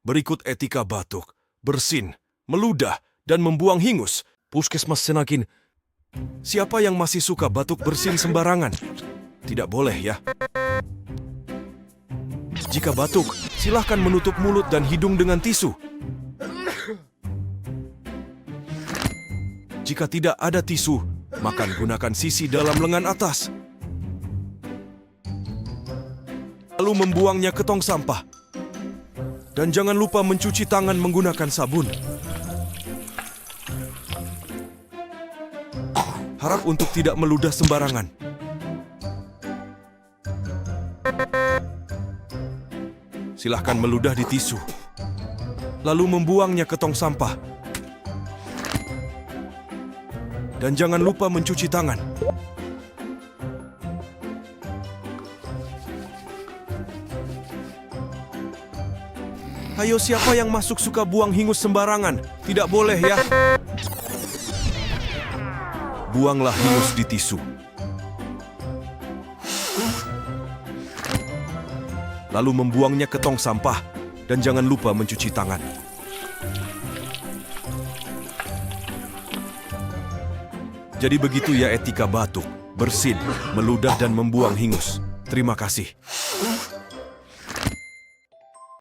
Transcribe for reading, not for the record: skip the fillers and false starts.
Berikut etika batuk, bersin, meludah, dan membuang hingus. Puskesmas Senakin, siapa yang masih suka batuk bersin sembarangan? Tidak boleh ya. Jika batuk, silahkan menutup mulut dan hidung dengan tisu. Jika tidak ada tisu, maka gunakan sisi dalam lengan atas. Lalu membuangnya ke tong sampah. Dan jangan lupa mencuci tangan menggunakan sabun. Harap untuk tidak meludah sembarangan. Silahkan meludah di tisu. Lalu membuangnya ke tong sampah. Dan jangan lupa mencuci tangan. Ayo, siapa yang masuk suka buang hingus sembarangan? Tidak boleh ya. Buanglah hingus di tisu. Lalu membuangnya ke tong sampah. Dan jangan lupa mencuci tangan. Jadi begitu ya etika batuk, bersin, meludah dan membuang hingus. Terima kasih.